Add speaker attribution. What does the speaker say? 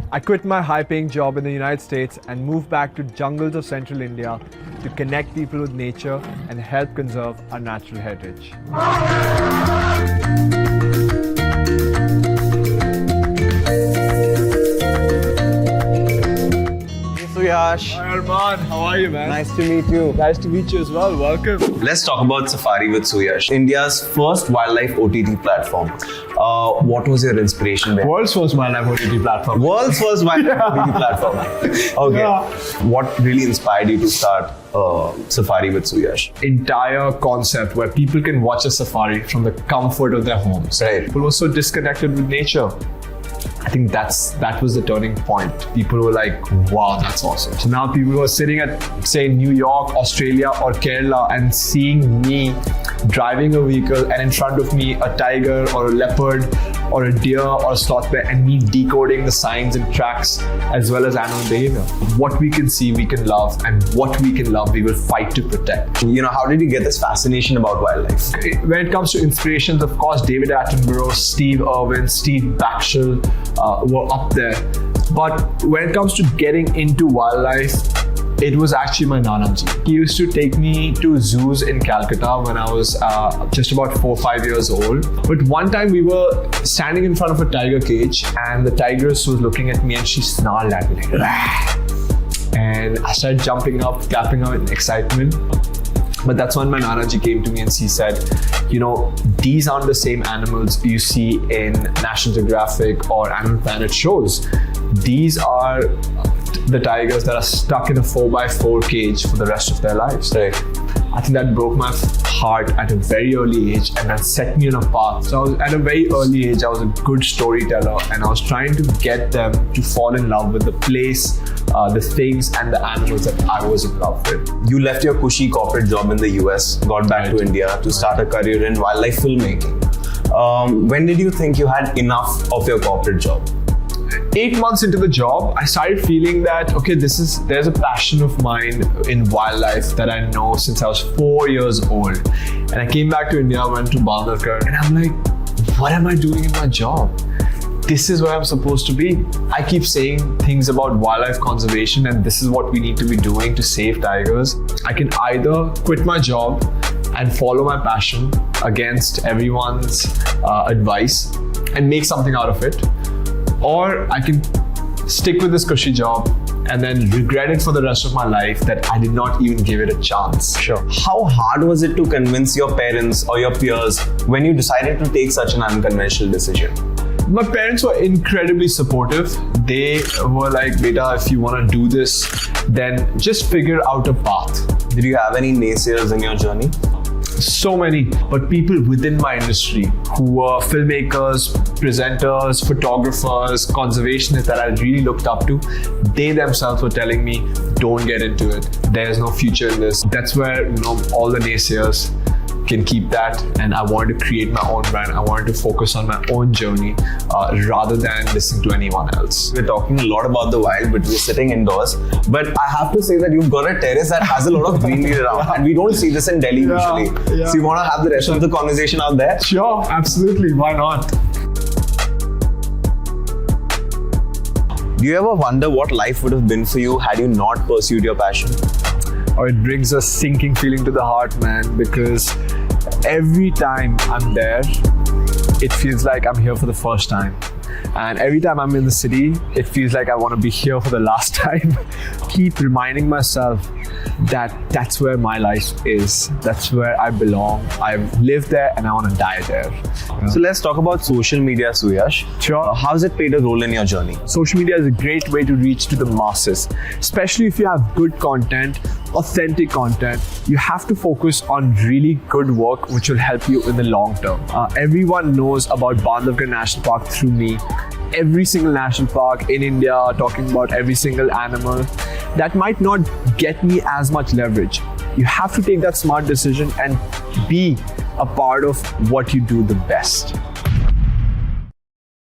Speaker 1: I quit my high-paying job in the United States and moved back to jungles of central India to connect people with nature and help conserve our natural heritage.
Speaker 2: Suyash.
Speaker 1: Hi Arman, how are you, man?
Speaker 2: Nice to meet you.
Speaker 1: Nice to meet you as well. Welcome.
Speaker 2: Let's talk about Safari with Suyash, India's first wildlife OTT platform. What was your inspiration there?
Speaker 1: World's first wildlife OTT platform.
Speaker 2: World's first wildlife OTT platform. Okay.
Speaker 1: Yeah.
Speaker 2: What really inspired you to start Safari with Suyash?
Speaker 1: Entire concept where people can watch a safari from the comfort of their homes.
Speaker 2: Right.
Speaker 1: People were so disconnected with nature. I think that was the turning point. People were like, wow, that's awesome. So now people who are sitting at, say, New York, Australia or Kerala and seeing me driving a vehicle and in front of me a tiger or a leopard or a deer or a sloth bear and me decoding the signs and tracks as well as animal behavior. What we can see, we can love, and what we can love, we will fight to protect.
Speaker 2: You know, how did you get this fascination about wildlife?
Speaker 1: When it comes to inspirations, of course, David Attenborough, Steve Irwin, Steve Baxter were up there. But when it comes to getting into wildlife, it was actually my Nana ji. He used to take me to zoos in Calcutta when I was just about 4 or 5 years old. But one time we were standing in front of a tiger cage and the tigress was looking at me and she snarled at me like, "Rah!" And I started jumping up, clapping out in excitement. But that's when my Nana ji came to me and she said, you know, these aren't the same animals you see in National Geographic or Animal Planet shows. These are the tigers that are stuck in a 4x4 cage for the rest of their lives.
Speaker 2: Right.
Speaker 1: I think that broke my heart at a very early age and that set me on a path. So I was, at a very early age, I was a good storyteller and I was trying to get them to fall in love with the place, the things and the animals that I was in love with.
Speaker 2: You left your cushy corporate job in the US, got back to India to start a career in wildlife filmmaking. When did you think you had enough of your corporate job?
Speaker 1: 8 months into the job, I started feeling that, okay, there's a passion of mine in wildlife that I know since I was 4 years old. And I came back to India, went to Bandhavgarh, and I'm like, what am I doing in my job? This is where I'm supposed to be. I keep saying things about wildlife conservation and this is what we need to be doing to save tigers. I can either quit my job and follow my passion against everyone's advice and make something out of it, or I can stick with this cushy job and then regret it for the rest of my life that I did not even give it a chance.
Speaker 2: Sure. How hard was it to convince your parents or your peers when you decided to take such an unconventional decision?
Speaker 1: My parents were incredibly supportive. They were like, beta, if you want to do this, then just figure out a path.
Speaker 2: Did you have any naysayers in your journey?
Speaker 1: So many, but people within my industry who were filmmakers, presenters, photographers, conservationists that I really looked up to, they themselves were telling me, don't get into it. There's no future in this. That's where, you know, all the naysayers can keep that, and I wanted to create my own brand. I wanted to focus on my own journey rather than listen to anyone else.
Speaker 2: We're talking a lot about the wild, but we're sitting indoors. But I have to say that you've got a terrace that has a lot of greenery around, and we don't see this in Delhi usually.
Speaker 1: Yeah.
Speaker 2: So you want to have the rest of the conversation out there?
Speaker 1: Sure, absolutely. Why not?
Speaker 2: Do you ever wonder what life would have been for you had you not pursued your passion?
Speaker 1: Or it brings a sinking feeling to the heart, man, because every time I'm there, it feels like I'm here for the first time. And every time I'm in the city, it feels like I want to be here for the last time. Keep reminding myself that that's where my life is. That's where I belong. I've lived there and I want to die there.
Speaker 2: So let's talk about social media, Suyash.
Speaker 1: Sure.
Speaker 2: How has it played a role in your journey?
Speaker 1: Social media is a great way to reach to the masses, especially if you have good content, authentic content. You have to focus on really good work which will help you in the long term. Everyone knows about Bandhavgarh National Park through me. Every single national park in India, talking about every single animal. That might not get me as much leverage. You have to take that smart decision and be a part of what you do the best.